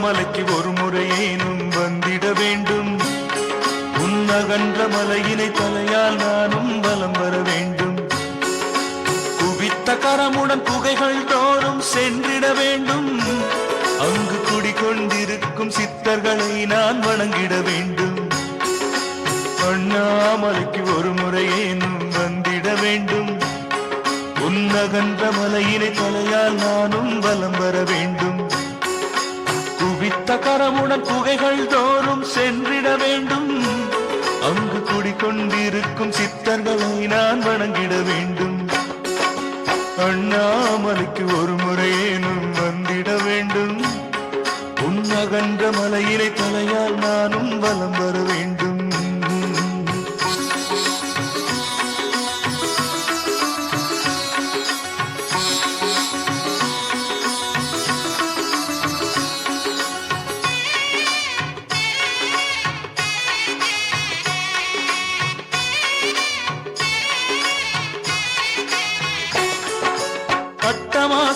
அண்ணாமலைக்கு ஒரு முறையேனும் வந்திட வேண்டும். உன்னகன்ற மலையினை தலையால் நானும் வலம் வர வேண்டும். குவித்த கரமுடன் குகைகள் தோறும் சென்றிட வேண்டும். அங்கு குடிகொண்டிருக்கும் சித்தர்களை நான் வணங்கிட வேண்டும். அண்ணாமலைக்கு ஒரு முறையேனும் வந்திட வேண்டும். உன்னகன்ற மலையினை தலையால் நானும் வலம் வர வேண்டும். குவித்த கரமுடன் குகைகள் தோறும் சென்றிட வேண்டும். அங்கு குடிகொண்டிருக்கும் சித்தர்களை நான் வணங்கிட வேண்டும். அண்ணாமலைக்கு ஒரு முறையேனும் வந்திட வேண்டும். உன்னகன்ற மலையினை தலையால் நானும் வலம் வர வேண்டும்.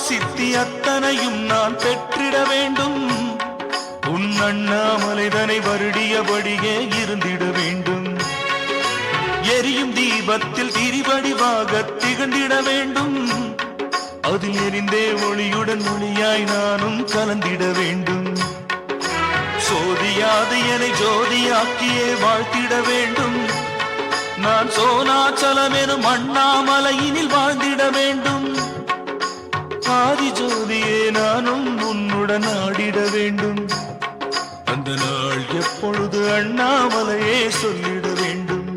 சித்தி அத்தனையும் நான் பெற்றிட வேண்டும். உன் அண்ணாமலைதனை வருடியபடியே இருந்திட வேண்டும். எரியும் தீபத்தில் திரிவடிவாக திகழ்ந்திட வேண்டும். அதில் எரிந்தே ஒளியுடன் ஒளியாய் நானும் கலந்திட வேண்டும். சோதியாது என ஜோதியாக்கியே வாழ்த்திட வேண்டும். நான் சோனாச்சலம் எனும் அண்ணாமலையினில் வாழ்ந்திட வேண்டும். ஆதி ஜோதியே நானும் உன்னுடன் ஆடிட வேண்டும். அந்த நாள் எப்பொழுது அண்ணாமலையே சொல்லிட வேண்டும்.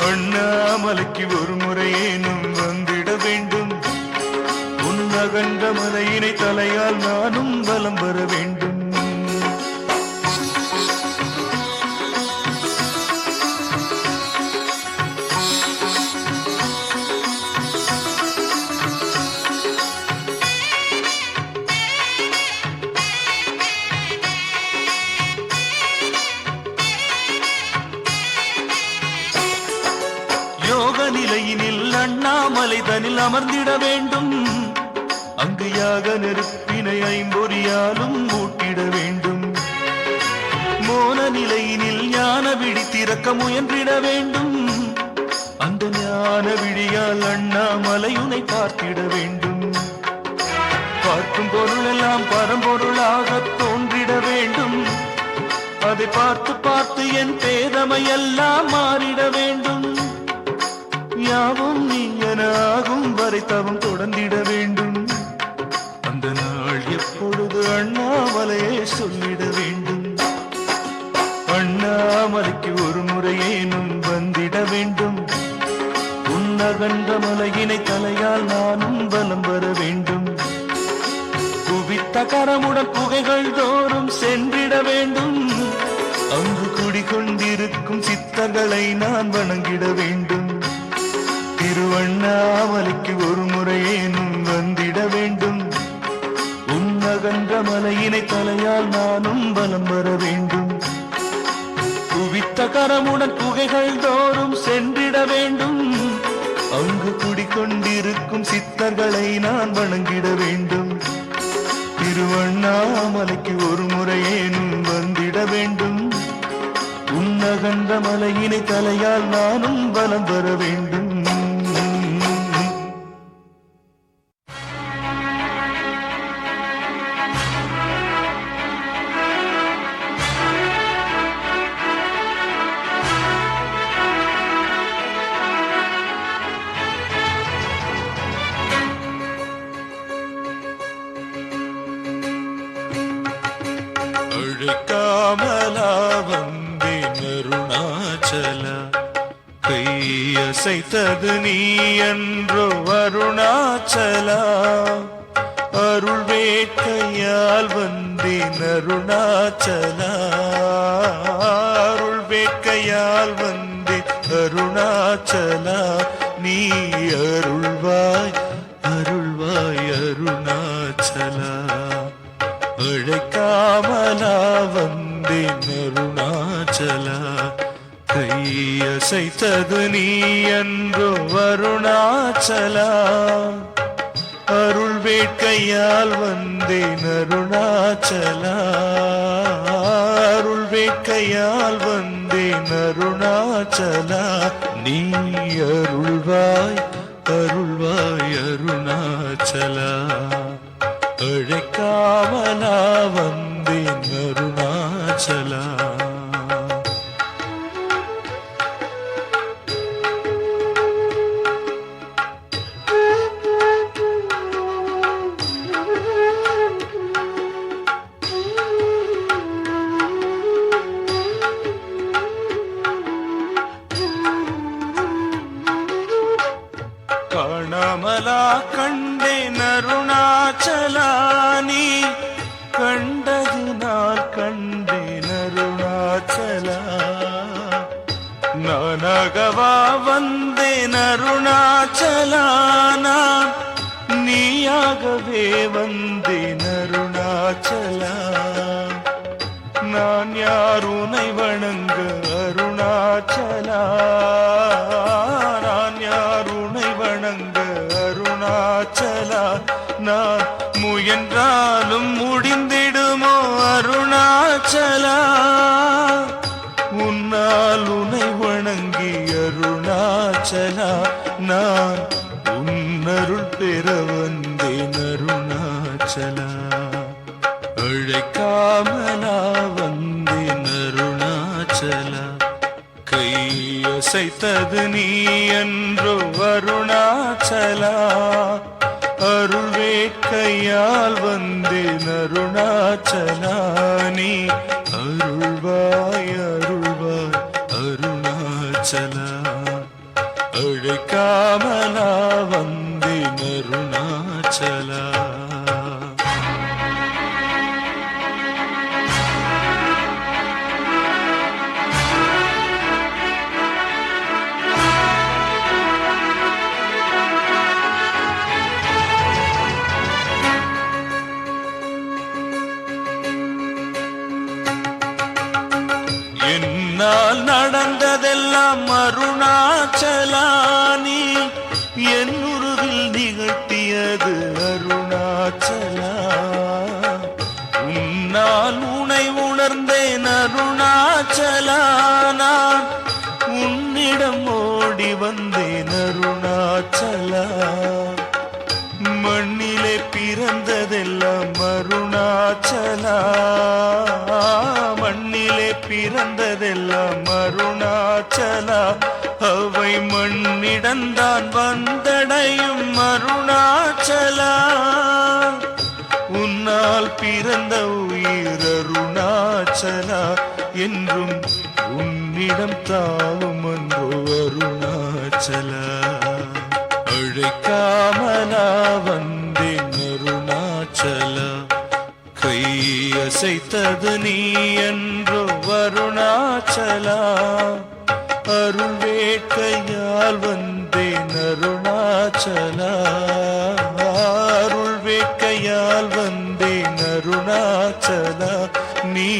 அண்ணாமலைக்கு ஒரு முறையேனும் வந்திட வேண்டும். உன்னகன்ற மலையினை தலையால் நானும் வலம் வர வேண்டும். நிலையினில் அண்ணாமலை தனில் அமர்ந்திட வேண்டும். அங்கு யாக நெருப்பினை ஐம்பொறியாலும் ஊட்டிட வேண்டும். மோன நிலையினில் ஞான விழி திறக்க முயன்றிட வேண்டும். அந்த ஞான விழியால் அண்ணாமலையுனை பார்த்திட வேண்டும். பார்க்கும் பொருள் எல்லாம் பரம்பொருளாக தோன்றிட வேண்டும். அதை பார்த்து பார்த்து என் பேதமையெல்லாம் மாறிட வேண்டும். யாவும் நீ எனாகும் வரை தவம் தொடர்ந்திட வேண்டும். அந்த நாள் எப்பொழுது அண்ணாமலையே சொல்லிட வேண்டும். அண்ணாமலைக்கு ஒரு முறையேனும் வந்திட வேண்டும். உன்னகன்ற மலையினை தலையால் நானும் வலம் வர வேண்டும். குவித்த கரமுடன் குகைகள் தோறும் சென்றிட வேண்டும். அங்கு குடிகொண்டிருக்கும் சித்தர்களை நான் வணங்கிட வேண்டும். திருவண்ணாமலைக்கு ஒரு முறையேனும் வந்திட வேண்டும். உன்னகன்ற மலையினை தலையால் நானும் வலம் வர வேண்டும். குவித்த கரமுடன் குகைகள் தோறும் சென்றிட வேண்டும். அங்கு குடிகொண்டிருக்கும் சித்தர்களை நான் வணங்கிட வேண்டும். திருவண்ணாமலைக்கு ஒரு முறையேனும் வந்திட வேண்டும். உன்னகன்ற மலையினை தலையால் நானும் வலம் வர வேண்டும். அழைக்காமலா வந்தேன் அருணாச்சலா. கையசைத்தது நீ என்றோ அருணாச்சலா. அருள் வேட்கையால் வந்தேன் அருணாச்சலா. அருள் வேட்கையால் வந்தேன் அருணாச்சலா. நீ அருள்வாய் அருள்வாய் அருணாச்சலா. அழைக்காமலா வந்தேன் அருணாச்சலா. கையசைத்தது நீ என்றோ அருணாச்சலா. அருள் வேட்கையால் வந்தேன் அருணாச்சலா, அருள் வேட்கையால் வந்தேன் அருணாச்சலா, நீ அருள்வாய் அருள்வாய் அருணாச்சலா, அழைக்காமலா வந்தேன் அருணாச்சலா. காணாமலா கண்டேன் அருணாச்சலா, நீ கண்டது நான் கண்டேன் அருணாச்சலா, நானாகவா வந்தேன் அருணாச்சலா, நான் நீயாகவே வந்தேன் அருணாச்சலா, நான் யார் உனை வணங்க அருணாச்சலா, நான் யார் உனை வணங்க அருணாச்சலா, நான் முயன்றாலும் முடிந்திடுமோ அருணாச்சலா, உன்னால் உனை வணங்கி அருணாச்சலா, நான் உன்னருள் பெற வந்தேன் அருணாச்சலா, அழைக்காமலா வந்தேன் அருணாச்சலா, கையசைத்தது நீ என்றோ அருணாச்சலா, அருள் வேட்கையால் வந்தேன் அருணாச்சலா, நீ அருள்வாய் அருள்வாய் அருணாச்சலா, அழைக்காமலா வந்தேன் அருணாச்சலா. என்னால் நடந்ததெல்லாம் அருணாச்சலா, நீ என் உருவில் நிகழ்த்தியது அருணாச்சலா, உன்னால் உனை உணர்ந்தேன் அருணாச்சலா, நான் உன்னிடம் ஓடி வந்தேன் அருணாச்சலா, மண்ணிலே பிறந்ததெல்லாம் அருணாச்சலா, மண்ணிலே பிறந்ததெல்லாம் அருணாச்சலா, அவை மண்ணிடந்தான் வந்தடையும் அருணாச்சலா, உன்னால் பிறந்த உயிர் அருணாச்சலா, என்றும் உன்னிடம் தாவும் அன்றோ அருணாச்சலா, அழைக்காமலா வந்தேன் அருணாச்சலா, கையசைத்தது நீ என்றோ அருணாச்சலா, அருள் வேட்கையால் வந்தேன் அருணாச்சலா, அருள் வேட்கையால் வந்தேன் அருணாச்சலா, நீ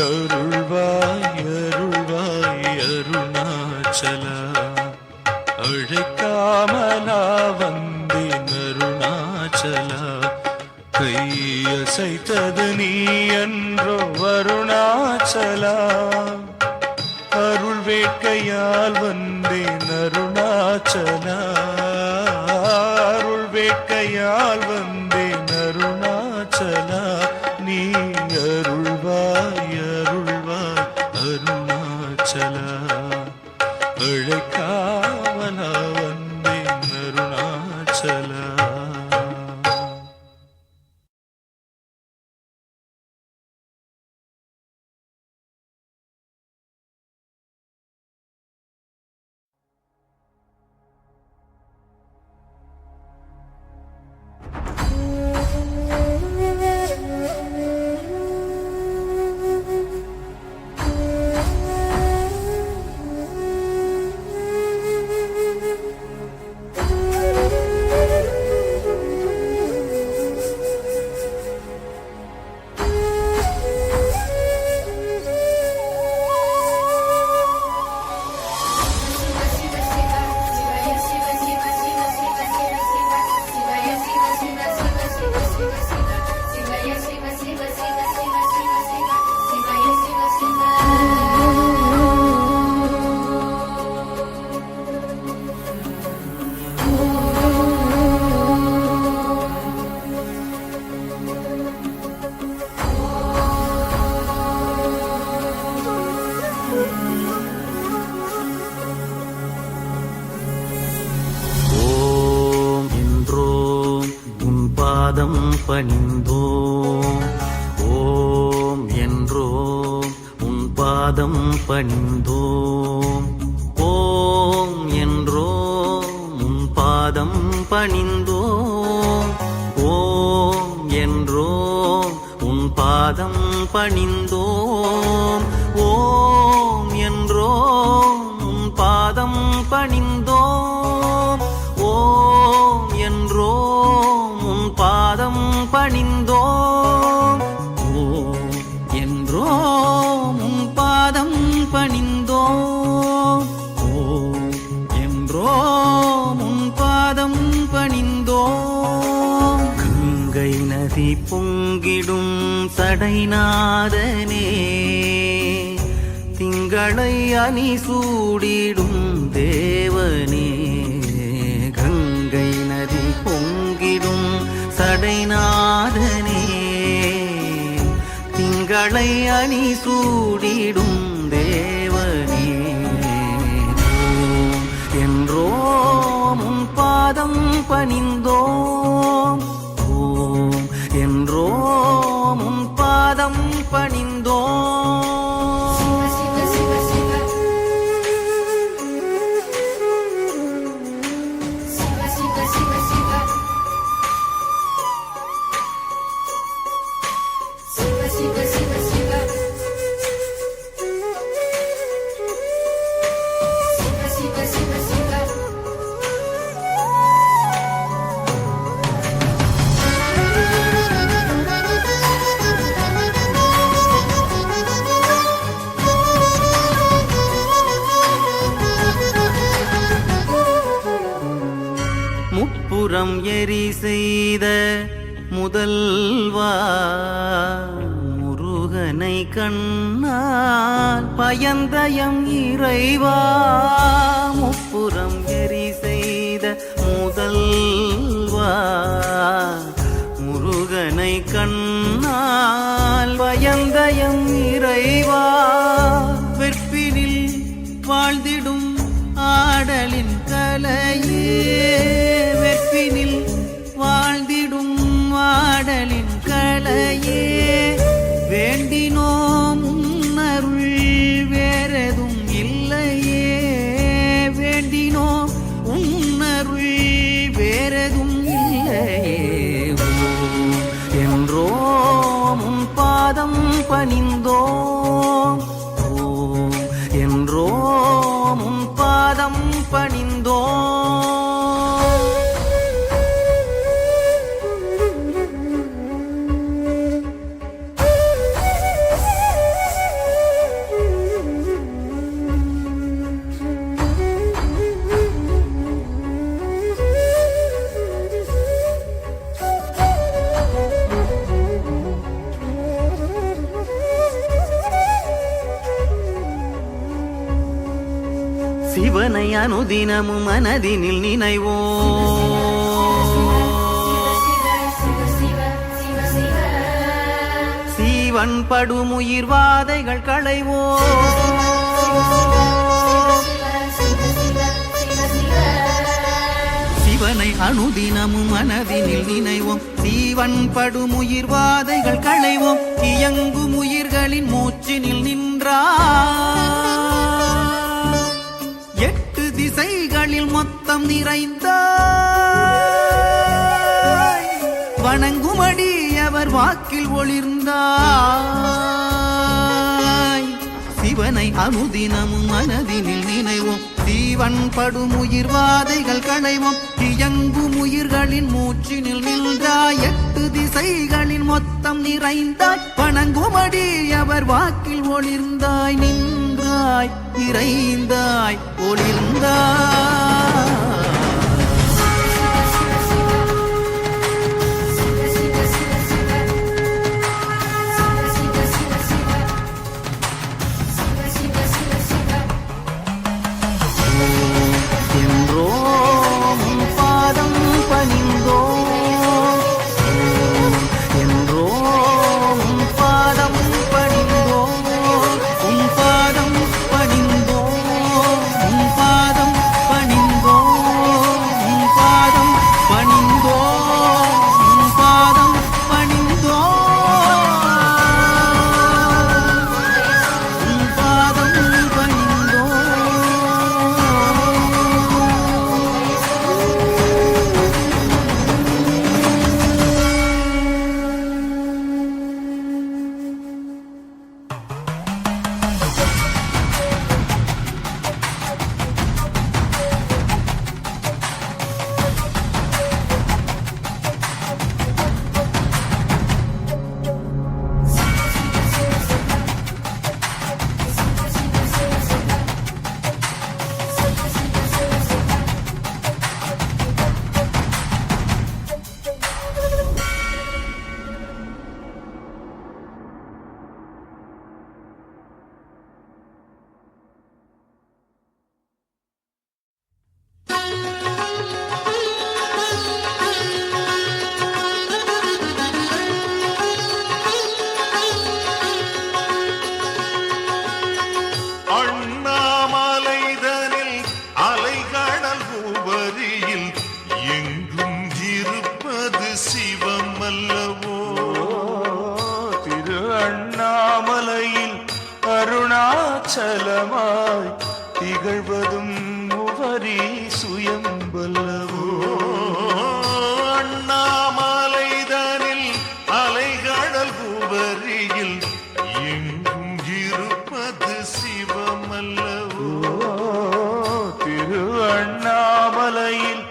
அருள்வாய் அருள்வாய் அருணாச்சலா, அழைக்காமலா வந்தேன் அருணாச்சலா, கையசைத்தது நீ என்றோ அருணாச்சலா, அருள் வேட்கையால் வந்தேன் அருணாச்சலா, அருள் வேட்கையால் வந்தேன் அருணாச்சலா, நீ அருள்வாய் அருள்வாய் அருணாச்சலா, அழைக்காமலா வந்தேன் பாதம் பணிந்தோம். ஓம் என்றோம் உன் பாதம் பணிந்தோம். ஓம் என்றோம் உன் பாதம் பணிந்தோம். ஓம் என்றோம் உன் பாதம் பணிந்தோம். ஓம் என்றோம் உன் பாதம் பணிந்தோம். ஓம் என்றோம் உன் பாதம் பணிந்தோம். ஓம் என்றோம் உன் பாதம் பணிந்தோம். ஓம் என்றோம் உன் பாதம் பணிந்தோம். கங்கை நதி பொங்கிடும் சடைநாதனே, திங்களை அணி சூடிடும் தேவனே. கங்கை நதி பொங்கிடும் சடைநாதனே, திங்களை அணி சூடிடும் தேவனே. ஓம் என்றோம் உன் பாதம் பணிந்தோம். ஓம் என்றோம் உன் பாதம் பணிந்தோம். முப்புறம் எரி செய்த முதல்வா, முருகனை கண்ணால் பயந்தயம் இறைவா. முப்புறம் எரி செய்த முதல்வா, முருகனை கண்ணால் பயந்தயம் இறைவா. வெற்பினில் வாழ்ந்திடும் ஆடலின் கலையே, வெற்பினில் வாழ்ந்திடும் ஆடலின் கலையே. வேண்டினோம் உன்னருள் வேறெதும் இல்லையே, வேண்டினோம் உன்னருள் வேறெதும் இல்லையே. ஓம் என்றோம் உன் பாதம் பணிந்தோம். ஓம் என்றோம் உன் பாதம் பணிந்தோம். சிவனை அனுதினமும் மனதினில் நினைவோம். சீவன் படுமுயிர் வாதைகள் களைவோம். சிவனை அனுதினமும் மனதினில் நினைவோம். சீவன் படுமுயிர் வாதைகள் களைவோம். இயங்கும் உயிர்களின் மூச்சினில் நின்றார். எட்டு திசைகளில் மொத்தம் நிறைந்தாய். வணங்குமடி அவர் வாக்கில் ஒளிர்ந்தாய். சிவனை அனுதினமும் மனதினில் நினைவோம். சீவன் படுமுயிர் வாதைகள் களைவோம். இயங்கும் உயிர்களின் மூச்சினில் நின்றாய். எட்டு திசைகளின் மொத்தம் நிறைந்தாய். வணங்குமடி அவர் வாக்கில் ஒளிர்ந்தாய். நின்றாய், இறைந்தாய், ஒளிர்ந்தாய். என்றோம் உன் பாதம் பணிந்தோம். என்றோம் உன் பாதம் பணிந்தோம். உன் பாதம் பணிந்தோம். உன் பாதம் பணிந்தோம். அருணாச்சலமாய் திகழ்வதும் உவரி சுயம்பல்லவோ அண்ணாமலைதனில் அலைகடல் உவரியில் எங்கும் இருப்பது சிவமல்லவோ திரு அண்ணாமலையில்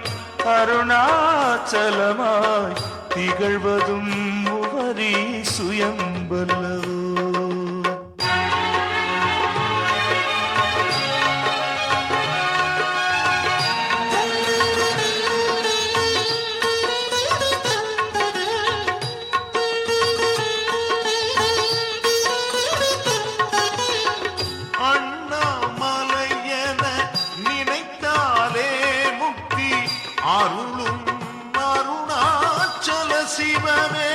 அருணாச்சலமாய் திகழ்வதும் உவரி சுயம்பல்லவோ அண்ணாமலையென நினைத்தாலே முக்தி அருளும் அருணாச்சல சிவமே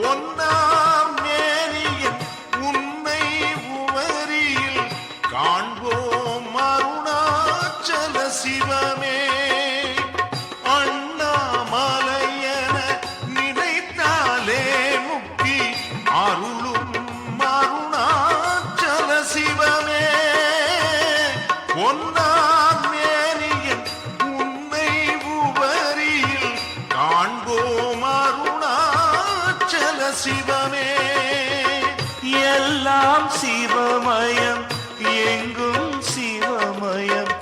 ஒன்னாம் மேனியன் உன்னை உவரியில் காண்போம் அருணாச்சல சிவமே அண்ணாமலையென நினைத்தாலே முக்தி அருளும் அருணாச்சல சிவமே ஒன்னாம் மேனியன் உன்னை உவரியில் காண்போம் அருணாச்சல சிவமே எல்லாம் சிவமயம் எங்கும் சிவமயம்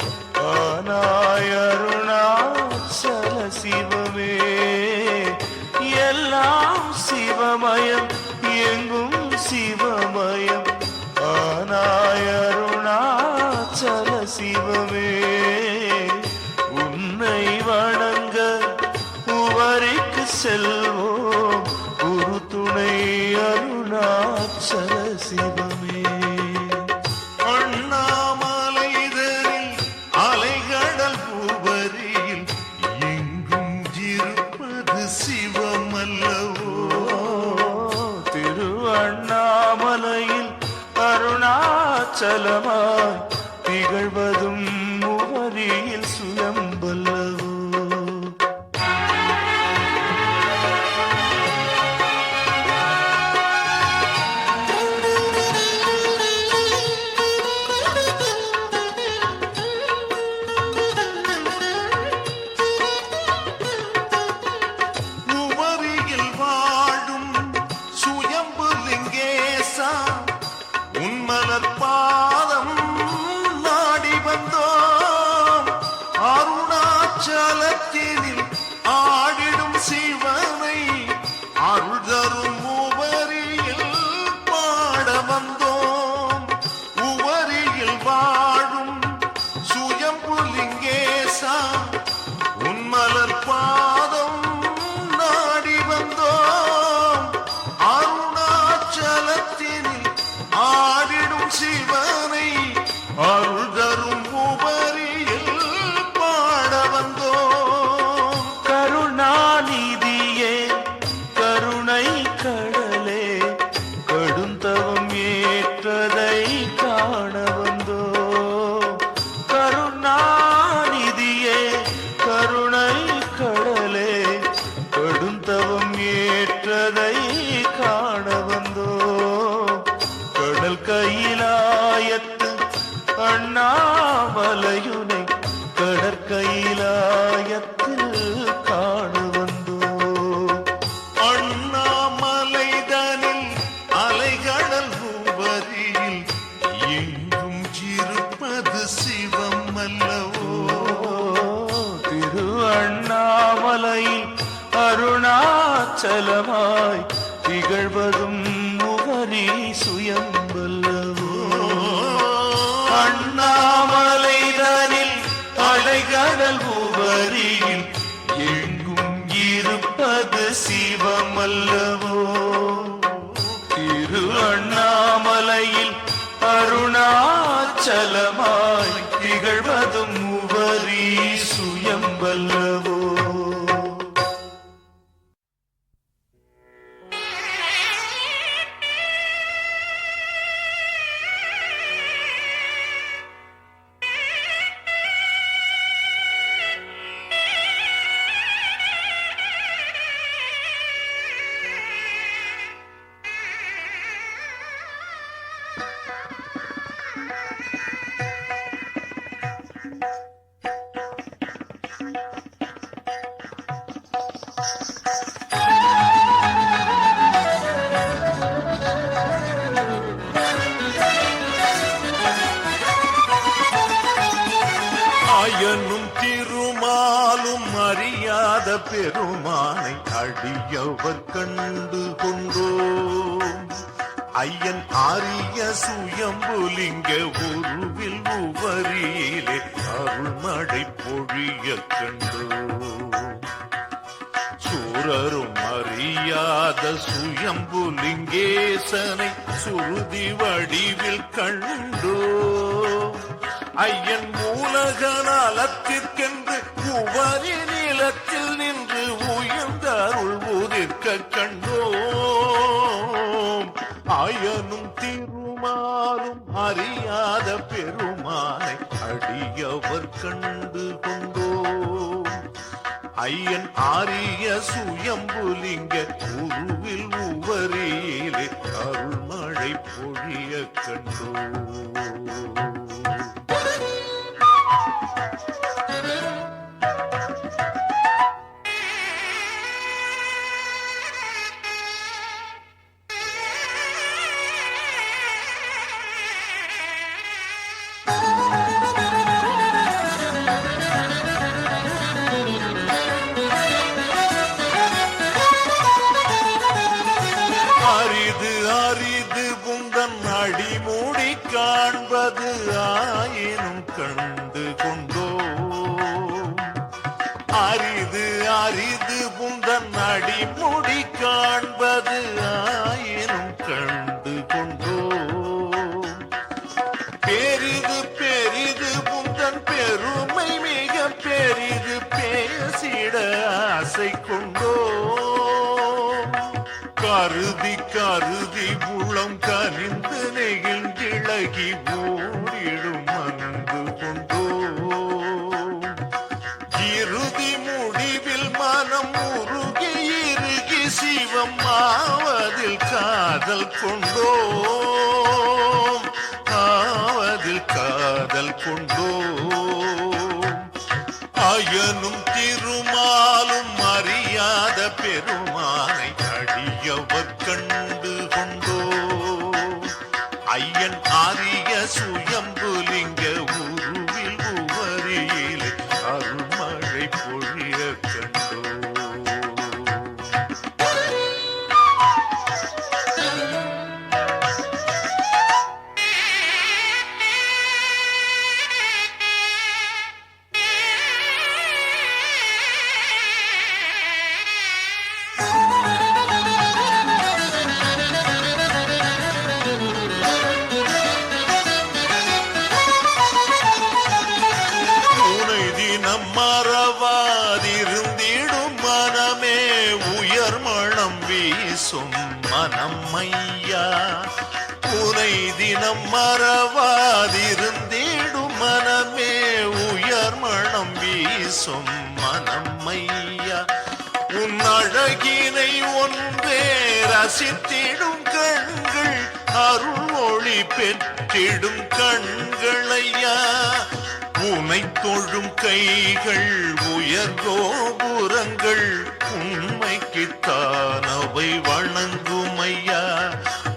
ஆனாய் அருணாச்சல சிவமே எல்லாம் சிவமயம் எங்கும் சிவமயம் ஆனாய் அருணாச்சல சிவமே உன்னை வணங்க உவரிக்கு செல்வோம் ஒரு துணை அருணாச்சல சிவமே அண்ணாமலைதனில் அலைகடல் உவரியில் எங்கும் இருப்பது சிவமல்லவோ திரு அண்ணாமலையில் அருணாச்சலமாய் திகழ்வதும் உவரியில் சுயம்பல்லவோ உவரியில் வாழும் சுயம்பு லிங்கேசா உன்மலர் பாதம் நாடி வந்தோம் அருணாச்சலத்தினில் ஆடிடும் சிவனை அருள் தரும் உவரியில் பாட வந்தோம் உவரியில் வாழும் சுயம்பு லிங்கேசா உன்மலர் பாதம் நாடி வந்தோம் அருணாச்சலத்தினில் ஆடிடும் சிவனை அருள் தரும் உபரியில் பாட வந்தோம் கருணாநிதியே கருணை கடலே கடுந்தவம் ஏற்றதை காண வந்தோம் கருணாநிதியே கருணை கடலே கடுந்தவம் ஏற்றதை காண வந்தோம் கடல் கையிலாயத்து அண்ணாமலையுனை கடற்கையிலாயத்தில் காண வந்தோம் அண்ணாமலைதனில் அலைகடல் உவரியில் எங்கும் இருப்பது சிவம் அல்லவோ திரு அண்ணாமலையில் அருணாச்சலமாய் திகழ்வதும் உவரி சுயம்பல்லவோ அண்ணாமலைதனில் அலைகடல் உவரியில் எங்கும் இருப்பது சிவமல்லவோ திரு அண்ணாமலையில் அருணாச்சலமாய் திகழ்வதும் உவரி சுயம்பல்லவோ அறியாத பெருமானை அடியவர் கண்டு கொண்டோம். ஐயன் ஆரிய சுயம்புலிங்க உருவில் உவரியிலே அருள்மழை பொழிய கண்டோம். சூரரும் அறியாத சுயம்புலிங்கேசனை சுருதி வடிவில் கண்டோ. ஐயன் மூலகனாலத்திற்கென்று உவரி நிலத்தில் நின்று உயர்ந்த அருள் உதிர்க்க கண்டோம். ஆயனும் திருமாலும் அறியாத பெருமானை அடியவர் கண்டு கொண்டோம். ஐயன் ஆரிய சுயம்புலிங்க உருவில் உவரியிலே அருள்மழை பொழிய கண்டோம். அரிது அரிது புந்தன் அடிமூடி காண்பது ஆயினும் கண்டு கொண்டோம். அரிது அரிது புந்தன் அடிமூடி காண்பது ஆயினும் கண்டு கொண்டோம். பெரிது பெரிது புந்தன் பெருமை மிக பெரிது பேசிட ஆசை கொண்டோம். கருதி கருதி உளம் கனிந்து நெகிழ்ந்திழகி ஓடிடும் அன்பு கொண்டோம். இறுதி முடிவில் மனம் உருகி இறுகி சிவம் ஆவதில் காதல் கொண்டோம். ஆவதில் காதல் கொண்டோம். அயனும் திருமாலும் அறியாத பெருமானை அடியவர் கண்டு கொண்டோம். ஐயன் ஆரிய சுயம்புலிங்க உருவில் உவரியிலே அருள்மழை பொழிய கண்டோம். மறவாதிருந்திடும் மனமே உயர் மனம் வீசும் மனம்மையா. உனை தினம் மறவாதிருந்திடும் மனமே உயர் மனம் வீசும் மனம்மையா. உன் அழகினை ஒன்றே ரசித்திடும் கண்கள் அருள் ஒளி பெற்றிடும் கண்களையா. உனை தொழும் கைகள் உயர் கோபுரங்கள் உண்மைக்குத்தானவை வணங்குமையா.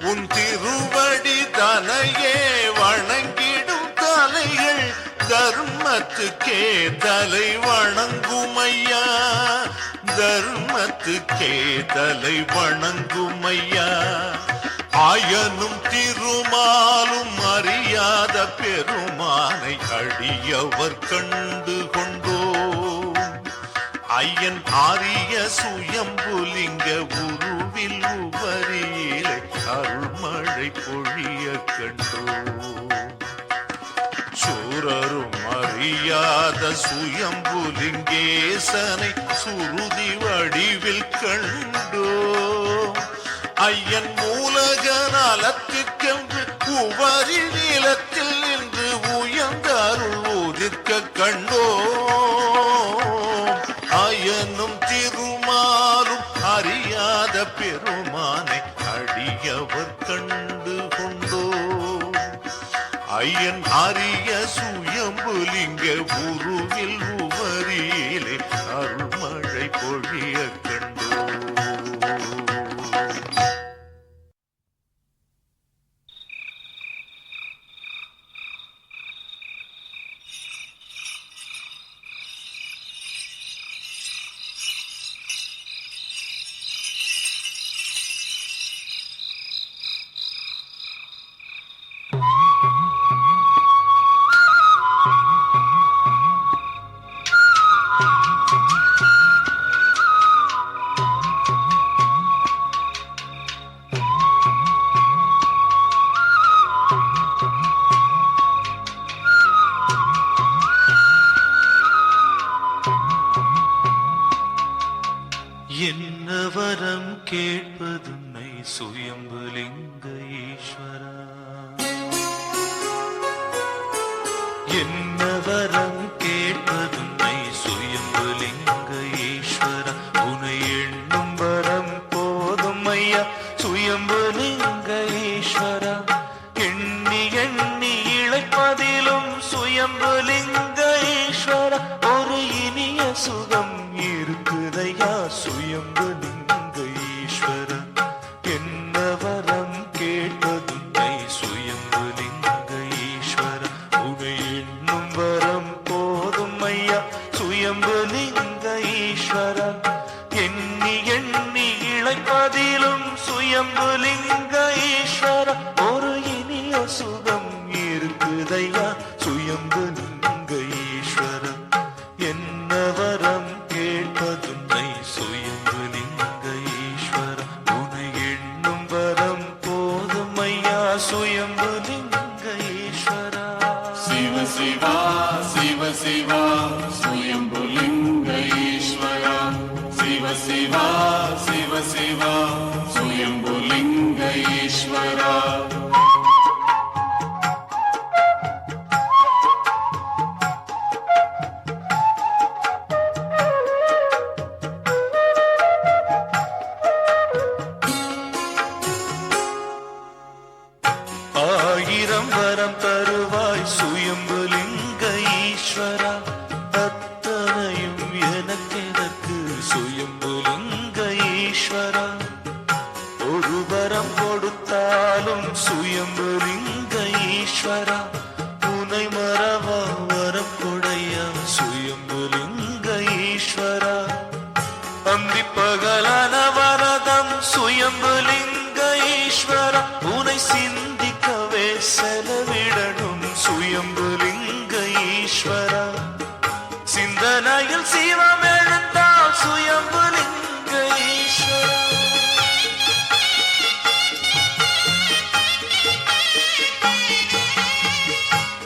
உன் திருவடி தனையே வணங்கிடும் தலைகள் தர்மத்துக்கே தலை வணங்குமையா. தர்மத்துக்கே தலை வணங்குமையா. ஆயனும் திருமாலும் அறியாத பெருமானை அடியவர் கண்டு கொண்டோம். ஐயன் ஆரிய சுயம்புலிங்க உருவில் உவரியிலே அருள்மழை பொழிய கண்டோம். சூரரும் அறியாத சுயம்புலிங்கேசனை சுருதி வடிவில் கண்டோம். ஐயன் மூலகனாலத்திற்கென்று உவரி நிலத்தில் நின்று உயர்ந்த அருள் உதிர்க்க கண்டோம். ஐயனும் திருமாலும் அறியாத பெருமானை அடியவர் கண்டு கொண்டோம். ஐயன் ஆரிய சுயம்புலிங்க உருவில் உவரியிலே அருள்மழை பொழிய கண்டோம். என்ன வரம் கேட்பதுன்னை சுயம்புலிங்க ஈஸ்வரா என்ன வரம் கேட்பதுன்னை சுயம்புலிங்க ஈஸ்வரா உனை எண்ணும் வரம் போதும் ஐயா சுயம்புலிங்க ஈஸ்வரா எண்ணி எண்ணி இழைப்பதிலும் சுயம்புலிங்க ஈஸ்வரா ஒரு இனிய சுகம் இருக்குதையா சுயம்புலிங்க ஈஸ்வரா என்ன வரம் கேட்பதுன்னை சுயம்புலிங்க ஈஸ்வரா உனை எண்ணும் வரம் போதும் ஐயா சுயம்புலிங்க ஈஸ்வரா எண்ணி எண்ணி இழைப்பதிலும் சுயம்புலிங்க ஈஸ்வரா ஒரு இனிய சுகம் இருக்குதையா சுயம்புலிங்க ஈஸ்வரா என்ன வரம் கேட்பதுன்னை சுயம்புலிங்க ஈஸ்வரா உனை எண்ணும் வரம் போதும் ஐயா சுயம்புலிங்க ஈஸ்வரா சிவ சிவா சிவ சிவா சுயம்புலிங்க ஈஸ்வரா சிவ சிவா சிவ சிவா சுயம்புலிங்க ஈஸ்வரா ஆயிரம் வரம் தருவாய் சுயம்புலிங்க ஈஸ்வரா அத்தனையும் எனக்கெனக்கு சுயம்புலிங்க ஈஸ்வரா ஒரு வரம் கொடுத்தாலும் சுயம்புலிங்க ஈஸ்வரா உனை மறவா வரம் கொடையா சுயம்புலிங்க ஈஸ்வரா அந்தி பகலான வரதம் சுயம்புலிங்க ஈஸ்வரா உனை சிந்திக்கவே செலவிடணும் சுயம்புலிங்க ஈஸ்வரா சிந்தனையில் சிவம் எழுந்தால் சுயம்புலிங்க ஈஸ்வரா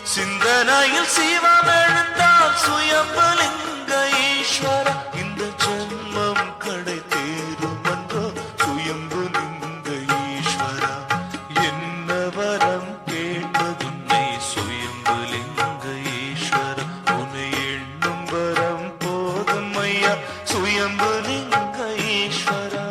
சிந்தனையில் சிவம் எழுந்தால் சுயம்புலிங்க ஈஸ்வரா இந்த ஜென்மம் கடை தேரும் அன்றோ சுயம்புலிங்க ஈஸ்வரா என்ன வரம் கேட்பதுன்னை சுயம்புலிங்க ஈஸ்வரா உன்னை எண்ணும் வரம் போதும் ஐயா சுயம்புலிங்க ஈஸ்வரா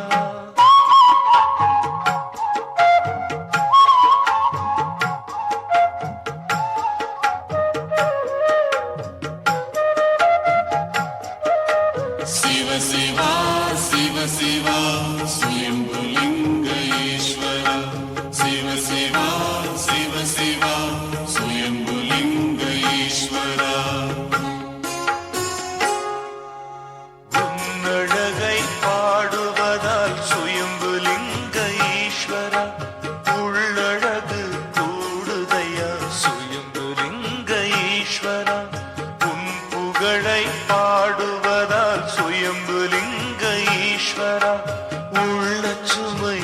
சிவ சிவா சிவ சிவா சுயம்புலிங்க ஈஸ்வரா சிவ சிவா சிவ சிவா சுயம்புலிங்க ஈஸ்வரா உன்னழகை பாடுவதால் சுயம்புலிங்க ஈஸ்வரா உள்ளழகு கூடுதையா சுயம்புலிங்க ஈஸ்வரா உன் புகழை பாடுவதால் சுயம்புலிங்க ஈஸ்வரா உள்ளச்சுமை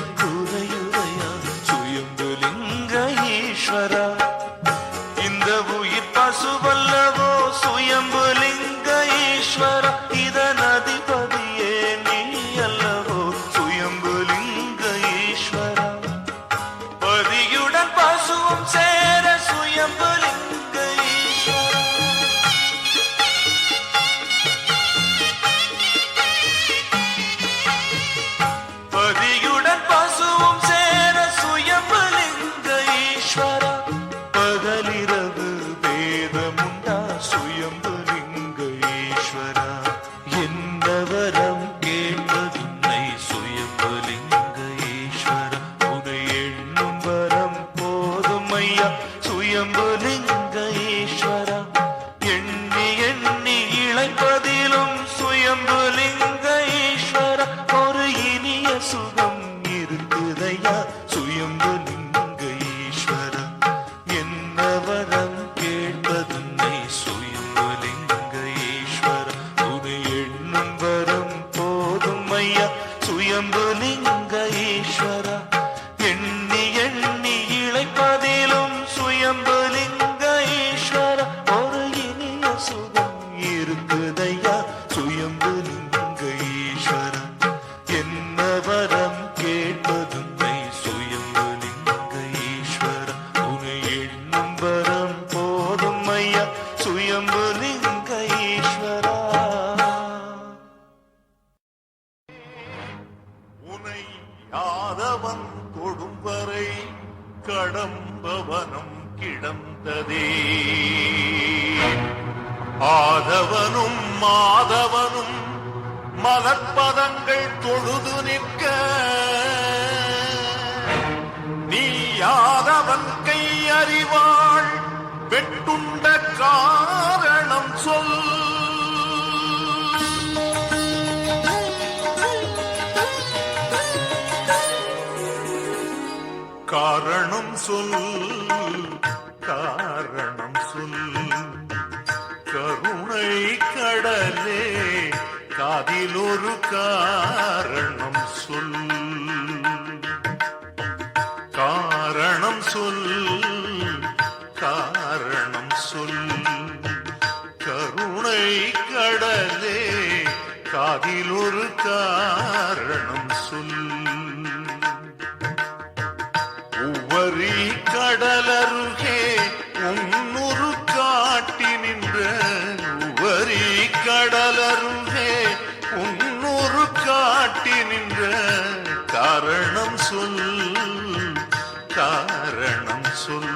கடம்பவனம் கிடந்ததே. ஆதவனும் மாதவனும் மலர்பதங்கள் தொழுது நிற்க, நீ யாதவன் கை அறிவாள் வெட்டுண்ட காரணம் சொல். காரணம் சொல், காரணம் சொல். கருணை கடலே காதில் ஒரு காரணம் சொல். காரணம் சொல், காரணம் சொல். கருணை கடலே காதில் ஒரு காரணம் சொல். உவரி கடலருகே உன்னுரு காட்டி நின்ற, உவரி கடலருகே உன்னுரு காட்டி நின்ற காரணம் சொல், காரணம் சொல்.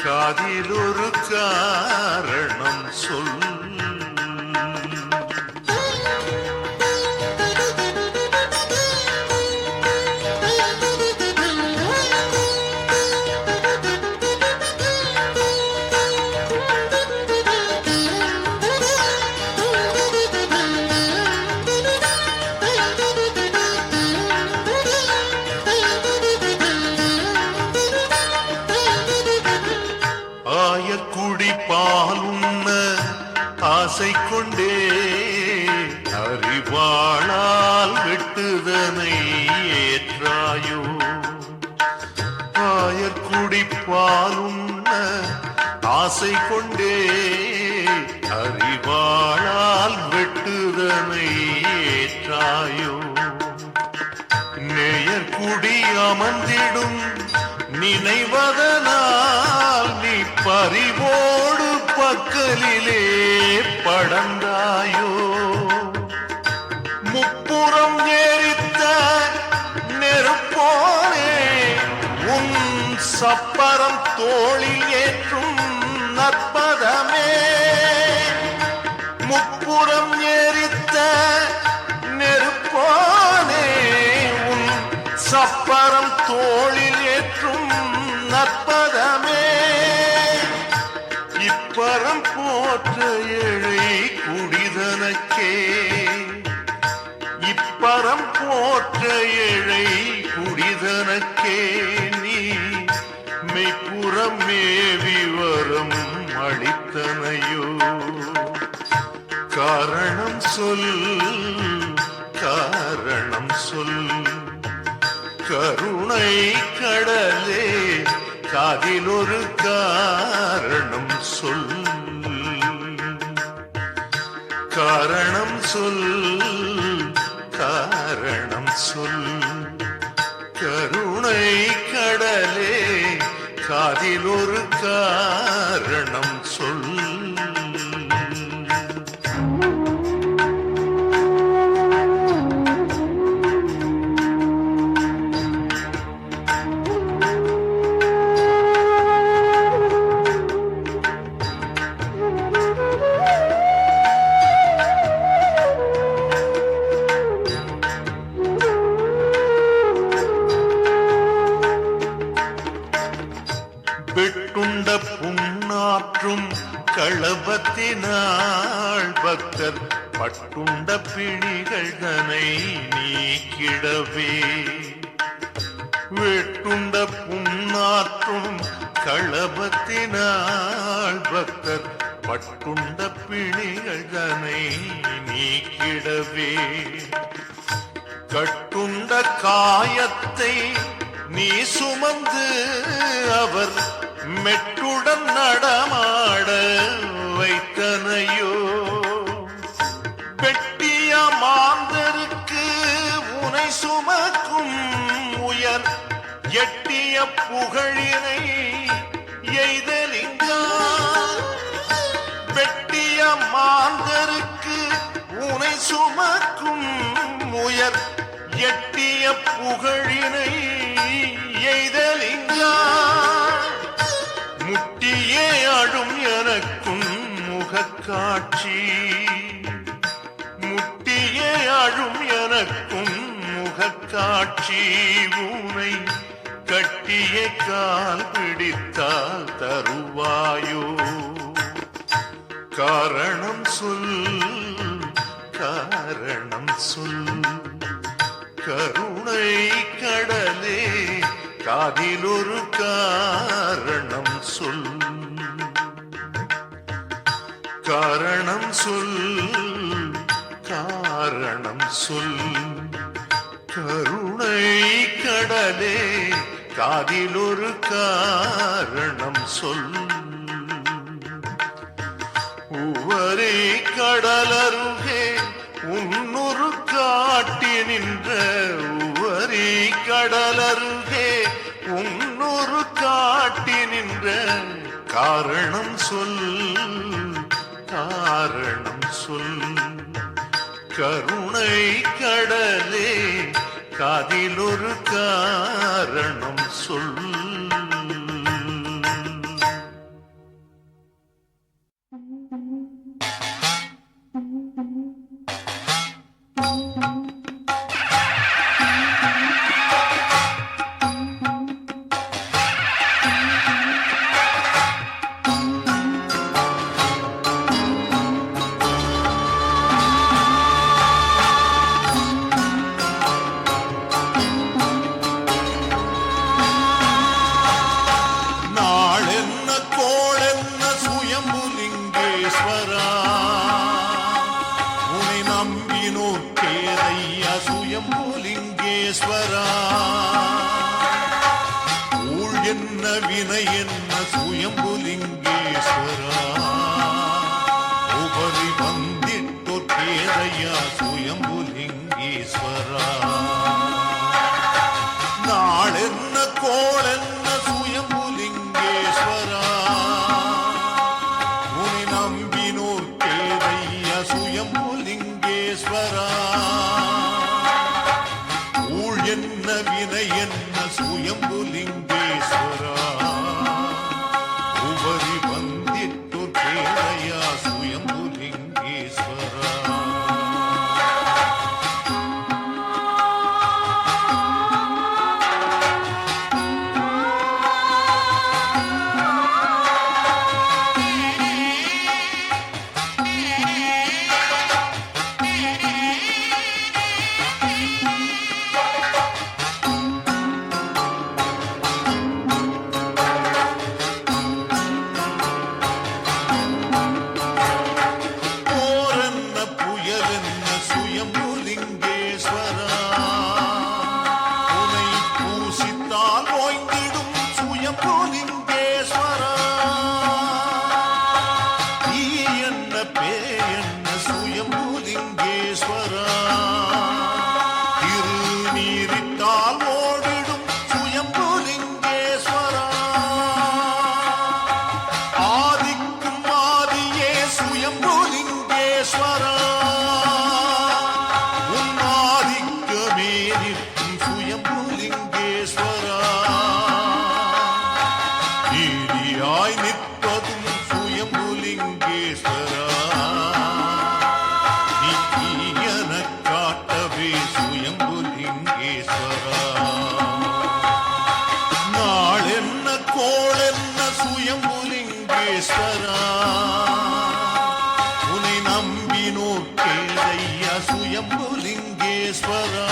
காதில் ஒரு காரணம் சொல். ஆயக்குடி பாலுண்ண ஆசை கொண்டே அறிவாளால் வெட்டுதனை ஏற்றாயோ. ஆயக்குடி பாலுண்ண ஆசை கொண்டே அறிவாளால் வெட்டுதனை ஏற்றாயோ. நேயர்குடி அமர்ந்திடும் நினைவதனால் நீ பறிவோடு பக்கலிலே படந்தாயோ. முப்புறம் ஏறித்த நெருப்போனே உன் சப்பரம் தோளில் ஏற்றும் நற்பதமே. முப்புறம் ஏறித்த நெருப்போனே உன் சப்பரம் தோளில் ஏற்றும் நற்பதமே. இப்பரம் போற்ற ஏழை குடிதனக்கே, இப்பரம் போற்ற ஏழை குடிதனக்கே நீ மெய்ப்புறம் மேவி வரும் அளித்தனையோ. காரணம் சொல், காரணம் சொல். கருணை கடலே காதில் ஒரு காரணம் சொல். காரணம் சொல், காரணம் சொல். கருணை கடலே காதில் ஒரு காரணம் சொல். வெட்டுண்ட புண்ணாற்றும் களபத்தினாள் பக்தர் பட்டுண்ட பிணிகள் தனை நீக்கிடவே. வெட்டுண்ட புண்ணாற்றும் களபத்தினாள் பக்தர் பட்டுண்ட பிணிகள் தனை நீக்கிடவே. கட்டுண்ட காயத்தை நீ சுமந்து அவர் மெட்டுடன் நடமாட வைத்தனையோ. வெட்டிய மாந்தருக்கு உனை சுமக்கும் உயர் எட்டிய புகழினை எய்தலிங்கா. வெட்டிய மாந்தருக்கு உனை சுமக்கும் உயர் எட்டிய புகழினை எய்தலிங்கா. காட்சி முட்டியே அழும் எனக்கும் முகக்காட்சி உனை கட்டிய கால் பிடித்தால் தருவாயோ காரணம் சொல் காரணம் சொல் கருணை கடலே காதில் ஒரு காரணம் சொல் காரணம் சொல் காரணம் சொல் கருணை கடலே காதில் ஒரு காரணம் சொல் உவரே கடலருகே உன்னொரு காட்டி நின்ற உவரே கடலருகே உன்னொரு காட்டி நின்ற காரணம் சொல் காரணம் சொல் கருணை கடலே காதில் ஒரு காரணம் சொல் வினை என்ன சுயம்புலிங்கேஸ்வரா உபரி வந்திட்டோர் கேதையா சுயம்புலிங்கேஸ்வரா நாளென்ன கோளென்ன சுயம்புலிங்கேஸ்வரா உனை நம்பினோர் கேதையா சுயம்புலிங்கேஸ்வரா ஊழ் என்ன வினை என்ன சுயம்புலிங்கேஸ்வரா உபரி வந்திட்டோர் கேளையா சுயம்புலிங்கேஸ்வரா உனை நம்பினோர் கேளையா சுயம்புலிங்கேஸ்வரா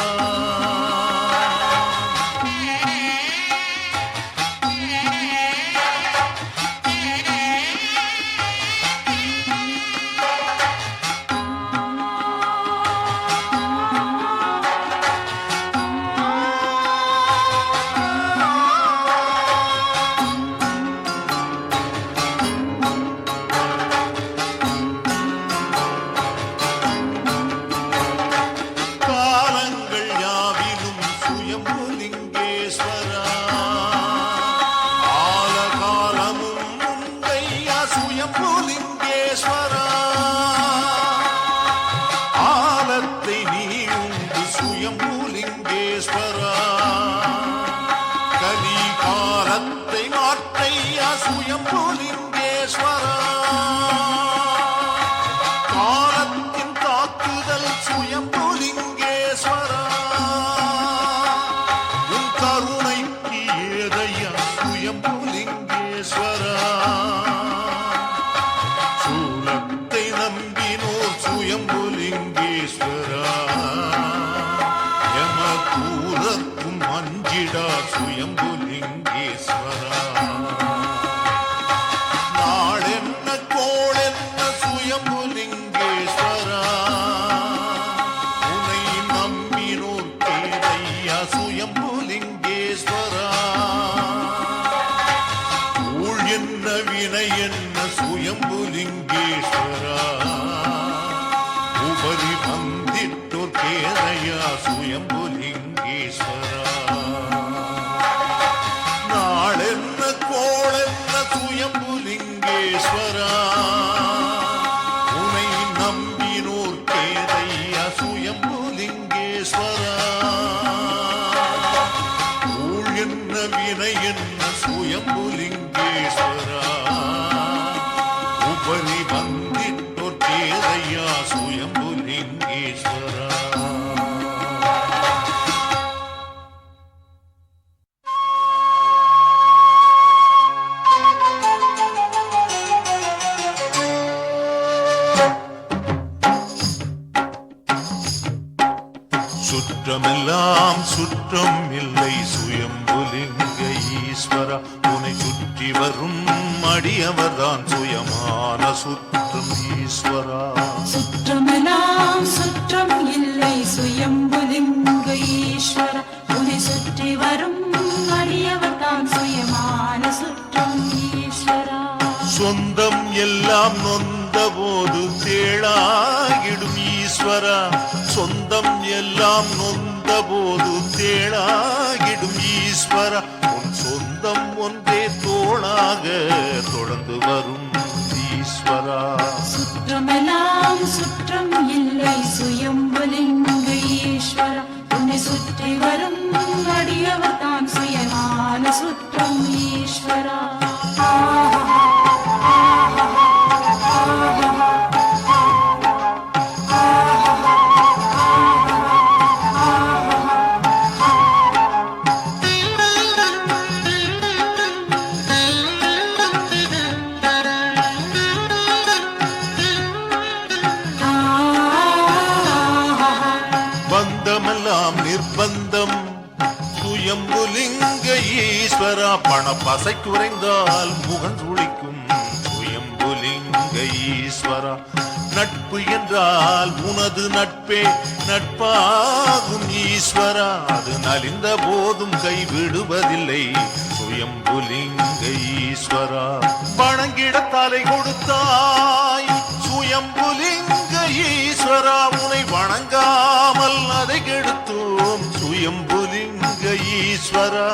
சுயம்புலிங்கேஸ்வரா ஈஸ்வரா எம தூரக்கும் அஞ்சிடா சுயம்புலிங்கேஸ்வரா நாளென்ன கோளென்ன சுயம்புலிங்கேஸ்வரா உனை நம்பினோர் கேதையா சுயம்புலிங்கேஸ்வரா ஊழ் என்ன வினை என்ன சுயம்புலிங்கேஸ்வரா உபரி வந்திட்டோர் கேதையா சுயம்புலிங்கேஸ்வரா நாளென்ன கோளென்ன சுயம்புலிங்கேஸ்வரா உனை நம்பினோர் கேதையா சுயம்புலிங்கேஸ்வரா ஊழ் என்ன வினை என்ன சுயம்புலிங்கேஸ்வரா உபரி வந்திட்டோர் கேதையா சுயம்புலிங்கேஸ்வரா சுற்றமெல்லாம் சுற்றம் இல்லை சுயம்புலிங்க ஈஸ்வரா உன்னை சுற்றி வரும் அடியவர்தான் சுயமான சுற்றம் ஈஸ்வரா சுற்றமெல்லாம் சுற்றம் இல்லை சுயம்புலிங்க ஈஸ்வர உன்னை சுற்றி வரும் அடியவர்தான் சுயமான சுற்றம் ஈஸ்வரா சொந்தம் எல்லாம் நொந்த போது தேளாகிடும் ஈஸ்வரா சொந்தம் எல்லாம் நொந்த போது தேளாகிடும் ஈஸ்வரா உன் சொந்தம் ஒன்றே தோளாக தொடர்ந்து வரும் ஈஸ்வரா சுற்றமெல்லாம் சுற்றம் இல்லை சுயம்புலிங்க ஈஸ்வர உன்னை சுற்றி வரும் அடியவர்தான் சுயமான சுற்றம் ஈஸ்வரா பந்தமெல்லாம் நிர்பந்தம் சுயம்புலிங்க ஈஸ்வரா பணப்பசை குறைந்தால் முகம் சுளிக்கும் சுயம்புலிங்க ஈஸ்வரா நட்பு என்றால் உனது நட்பே நட்பாகும் ஈஸ்வரா அது நலிந்த போதும் கைவிடுவதில்லை சுயம்புலிங்க ஈஸ்வரா வணங்கிட தலை கொடுத்தாய் சுயம்புலிங்க ஈஸ்வரா உனை வணங்காமல் அதை கெடுத்தோம் சுயம்புலிங்க ஈஸ்வரா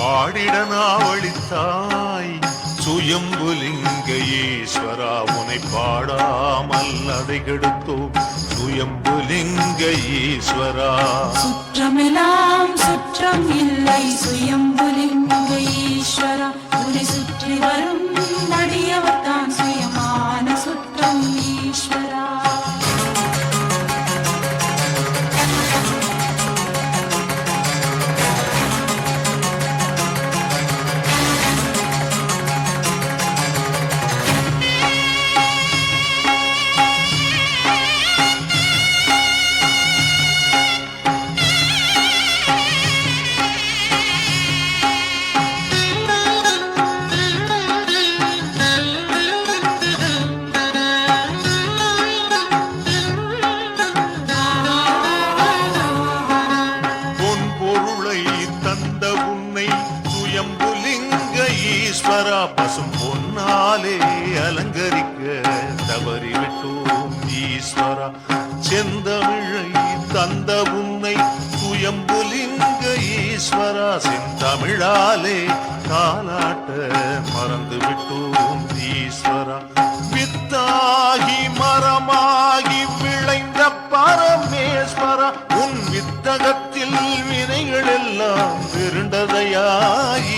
ஆடிட நாவளித்தாய் சுயம்புலிங்க ஈஸ்வரா உனை பாடாமல் அதை கெடுத்தோம் சுயம்புலிங்க ஈஸ்வரா சுற்றமெல்லாம் சுற்றம் இல்லை சுயம்புலிங்க ஈஸ்வர உன்னை சுற்றி வரும் அடியவர்தான் சுயமான சுற்றம் ஈஸ்வரா ஈஸ்வரா பசும் பொன்னாலே அலங்கரிக்க தவறிவிட்டோம் ஈஸ்வரா செந்தமிழை தந்த உன்னை சுயம்புலிங்க ஈஸ்வரா செந்தமிழாலே தாலாட்ட மறந்து விட்டோம் ஈஸ்வரா வித்தாகி மரமாகி விளைந்த பரமேஸ்வரா உன் வித்தகத்தில் வினைகள் எல்லாம் விருண்டதையா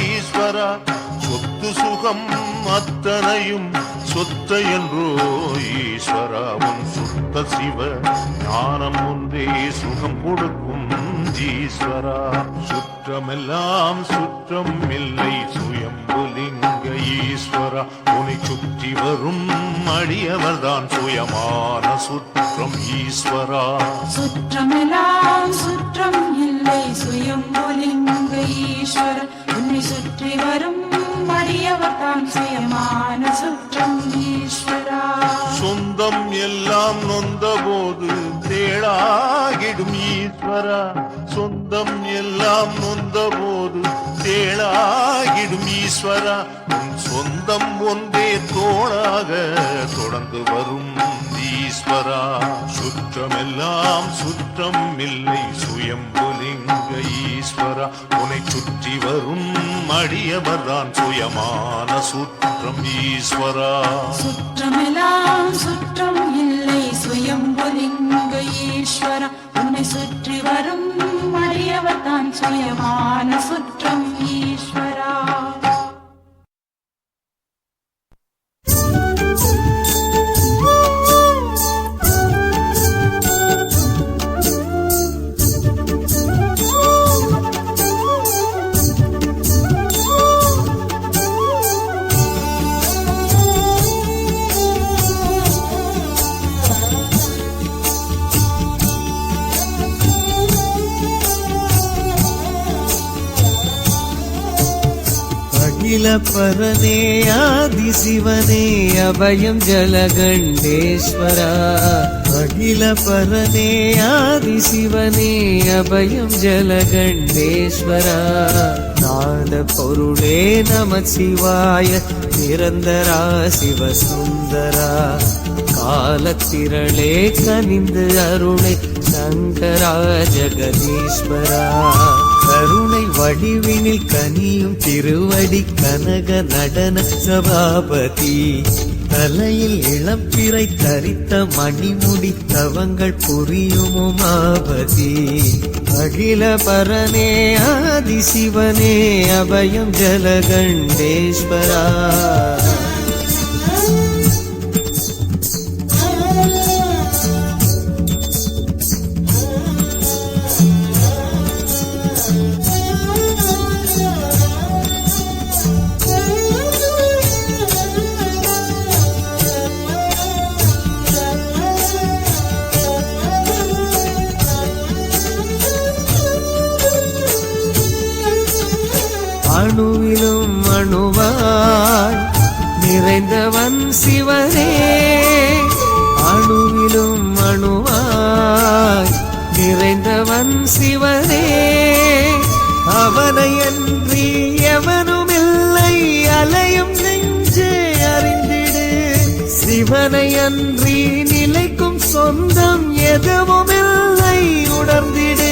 ஈஸ்வரா சொத்து சுகம் அத்தனையும் சொத்த என்றோ ஈஸ்வரா உன் சுத்த சிவ ஞானம் ஒன்றே சுகம் கொடுக்கும் ஈஸ்வரா சுற்றமெல்லாம் சுற்றம் இல்லை சுயம்புலிங்க ஈஸ்வரா உன்னை சுற்றி வரும் அடியவர்தான் சுயமான சுற்றம் ஈஸ்வரா சுற்றமெல்லாம் சுற்றம் இல்லை சுயம்புலிங்க ஈஸ்வர உன்னை சுற்றி வரும் அடியவர்தான் சுயமான சுற்றம் ஈஸ்வரா சொந்தம் எல்லாம் நொந்த போது தேளாகிடும் ஈஸ்வரா சொந்தம் எல்லாம் நொந்த போது தேளாகிடும் ஈஸ்வரா உன் சொந்தம் ஒன்றே தோளாக தொடர்ந்து வரும் ஈஸ்வரா சுற்றமெல்லாம் சுற்றம் இல்லை சுயம்புலிங்க ஈஸ்வரா உன்னை சுற்றி வரும் அடியவர்தான் சுயமான சுற்றம் ஈஸ்வரா சுற்றமெல்லாம் சுற்றம் இல்லை சுயம்புலிங்க ஈஸ்வர உன்னை சுற்றி வரும் அடியவர்தான் சுயமான சுற்றம் ஈஸ்வரா அகில பரனே ஆதி சிவனே அபயம் ஜலகண்டேஸ்வரா அகில பரனே ஆதி சிவனே அபயம் ஜலகண்டேஸ்வரா நாத பொருளே நம சிவாய நிரந்தரா சிவசுந்தரா காலத்திரளே கனிந்து அருளே சங்கரா ஜெகதீஸ்வரா கருணை வடிவினில் கனியும் திருவடி கனக நடன சபாபதி தலையில் இளம்பிறை தரித்த மணிமுடி தவங்கள் புரியும் உமாபதி அகில பரனே ஆதி சிவனே அபயம் ஜலகண்டேஸ்வரா அணுவிலும் அணுவாய் நிறைந்தவன் சிவனே அணுவிலும் அணுவாய் நிறைந்தவன் சிவனே அவனையன்றி எவனுமில்லை அலையும் நெஞ்சே அறிந்திடு சிவனையன்றி நிலைக்கும் சொந்தம் எதுவுமில்லை உணர்ந்திடு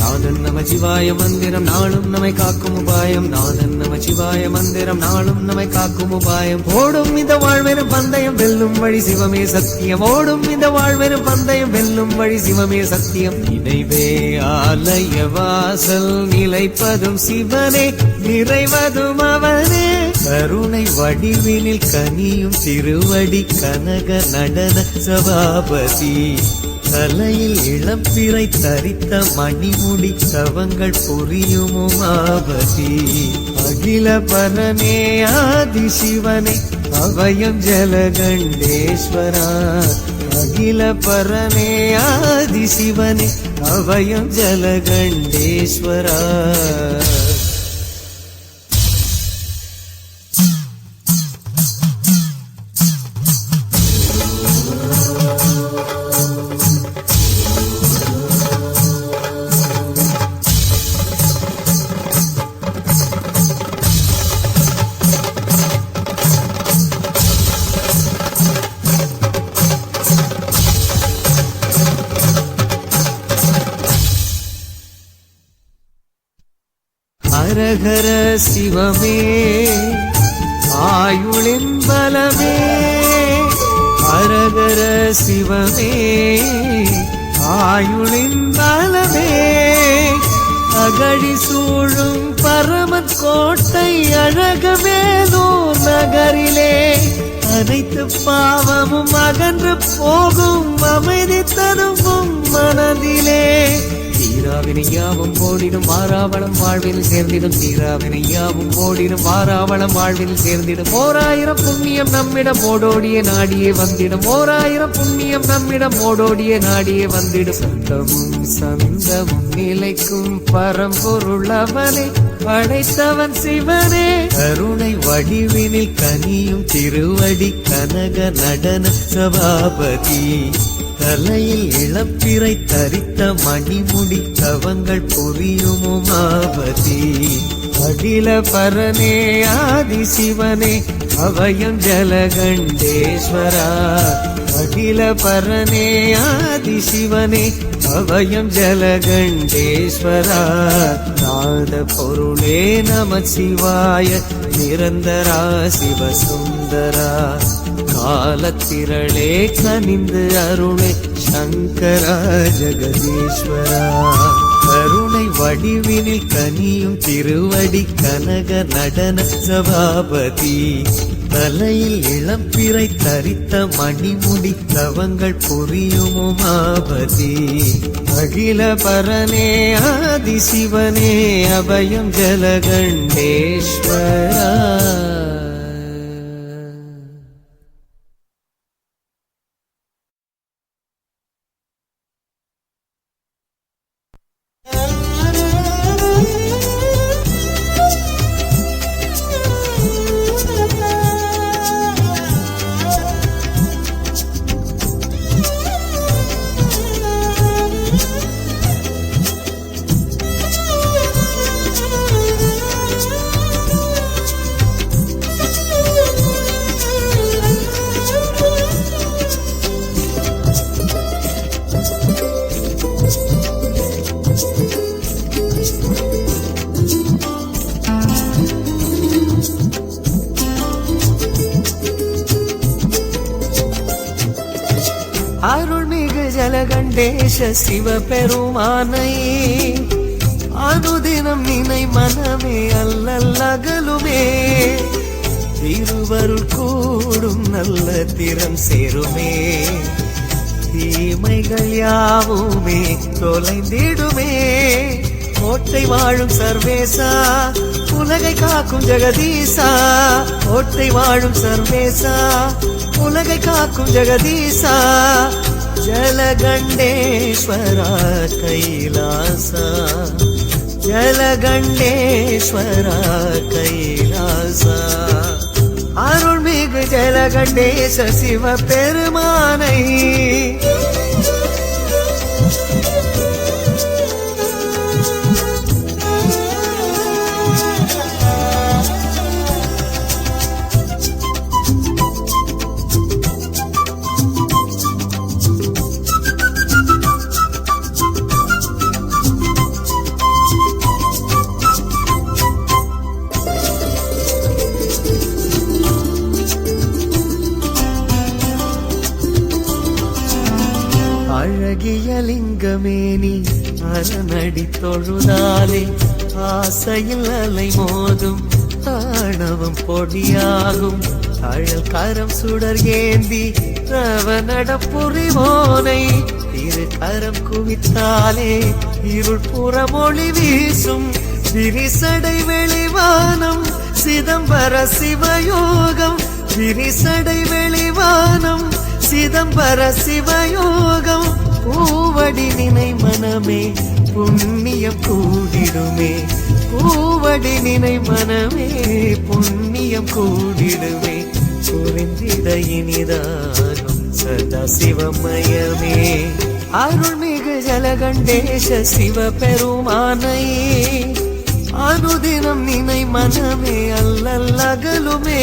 நாதன் நம சிவாய மந்திரம் நாளும் நம்மை காக்கும் உபாயம் நாதன் நம சிவாய மந்திரம் நாளும் நம்மை காக்கும் உபாயம் ஓடும் இந்த வாழ்வெனும் பந்தயம் வெல்லும் வழி சிவமே சத்தியம் ஓடும் இந்த வாழ்வெனும் பந்தயம் வெல்லும் வழி சிவமே சத்தியம் நினைவே ஆலய வாசல் நிலைப்பதும் சிவனே நிறைவதும் அவனே கருணை வடிவினில் கனியும் திருவடி கனக நடன சபாபதி தலையில் இளம்பிறை தரித்த மணிமுடி தவங்கள் புரியும் உமாபதி அகில பரனே ஆதி சிவனே அபயம் ஜலகண்டேஸ்வரா அகில பரனே ஆதி சிவனே அபயம் ஜலகண்டேஸ்வரா ஹரஹர சிவமே ஆயுளின் பலமே ஹரஹர சிவமே ஆயுளின் பலமே அகழி சூழும் பரமன் கோட்டை அழகவேலூர் நகரிலே அனைத்து பாவமும் அகன்று போகும் அமைதி தருவும் மனதிலே தீரா தீராவினையாவும் ஓடிடும் வாராவளம் வாழ்வில் சேர்ந்திடும் தீராவினையாவும் ஓடிடும் வாராவளம் வாழ்வில் சேர்ந்திடும் 1000 புண்ணியம் நம்மிடம் ஓடோடிய நாடியே வந்திடும் 1000 புண்ணியம் நம்மிடம் ஓடோடிய நாடியே வந்திடும் சந்தமும் சந்தமும் நிலைக்கும் பரம்பொருள் அவனே படைத்தவன் சிவனே கருணை வடிவினில் கனியும் திருவடி கனக நடன சபாபதி தலையில் இளப்பிறை தரித்த மணிமுடி தவங்கள் புரியும் உமாபதி அகில பரனே ஆதி சிவனே அபயம் ஜலகண்டேஸ்வரா அகில பரனே ஆதி சிவனே அபயம் ஜலகண்டேஸ்வரா நாத பொருளே நம சிவாய நிரந்தரா சிவசுந்தரா காலத்திரளே கனிந்து அருளே சங்கரா ஜெகதீஸ்வரா கருணை வடிவினில் கனியும் திருவடி கனக நடன சபாபதி தலையில் இளம்பிறை தரித்த மணிமுடி தவங்கள் புரியும் உமாபதி அகில பரனே ஆதி சிவனே அபயம் ஜலகண்டேஸ்வரா. அருள்மிகு ஜலகண்டேஷ சிவபெருமானை அனுதினம் நினை மனமே அல்லல்லகலுமே திருவருள் கூடும் நல்ல திறம் சேருமே தீமைகள் யாவுமே தொலைந்திடுமே கோட்டை வாழும் சர்வேசா உலகை காக்கும் ஜெகதீசா கோட்டை வாழும் சர்வேசா உலகை காக்கும் ஜெகதீசா ஜலகண்டேஸ்வரா கைலாசா ஜலகண்டேஸ்வரா கைலாசா அருள்மிகு ஜலகண்டேச சிவபெருமானை அழகிய லிங்கமேனி அரணடி தொழுதாலே ஆசையில் அலை மோதும் ஆணவம் பொடியாகும் அழல் கரம் சுடர் ஏந்தி ரவநட புரிவோனை இரு கரம் குவித்தாலே இருள் புறமொழி வீசும் விரிசடை வெளிவானம் சிதம்பர சிவயோகம் விரிசடை வெளிவானம் சிதம்பர சிவயோகம் பூவடி நினை மனமே புண்ணியம் கூடிடுமே பூவடி நினை மனமே புண்ணியம் கூடிடுமே புரிந்திட இனிதானும் சதா சிவமயமே அருள்மிகு ஜலகண்டேஷ சிவபெருமானை அனுதினம் நினை மனமே அல்லல்லகலுமே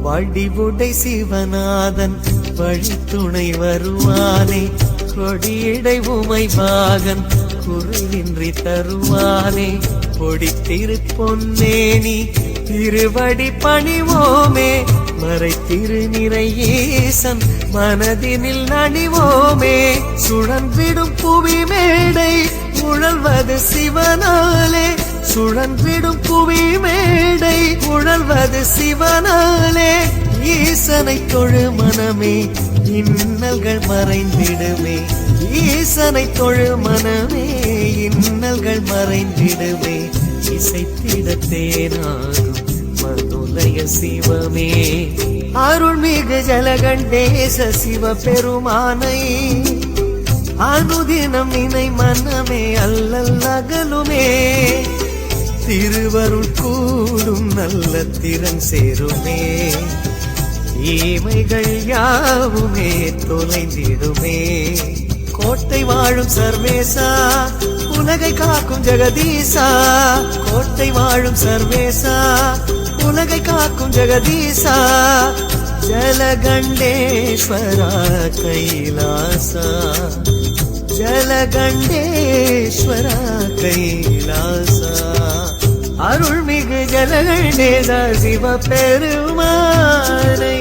வடிவுடை சிவநாதன் வழித்துணை வருவானே கொடியடை உமை பாகன் குறைவின்றி தருவானே பொடித்திரு பொன்னேனி திருவடி பணிவோமே மறை திருநிறையேசன் மனதினில் நணிவோமே சுழன்றிடும் புவி மேடை உழல்வது சிவனாலே சுழன்றிடும் புவி மேடை உழல்வது சிவனாலே ஈசனை தொழு மனமே இன்னல்கள் மறைந்திடுமே ஈசனை தொழு மனமே இன்னல்கள் மறைந்திடுமே இசைத்திட தேனாகும் மதுலய சிவமே அருள்மிகு ஜலகண்டேச சிவ பெருமானை அனுதினம் நினை மனமே அல்லல் அகலுமே திருவருள் கூடும் நல்ல திறன் சேருமே ஈமைகள் யாவுமே தொலைந்திடுமே கோட்டை வாழும் சர்வேசா உலகை காக்கும் ஜெகதீசா கோட்டை வாழும் சர்வேசா உலகை காக்கும் ஜெகதீசா ஜலகண்டேஸ்வரா கைலாசா ஜலகண்டேஸ்வரா கைலாசா அருள்மிகு ஜலகண்டேச சிவ பெருமானை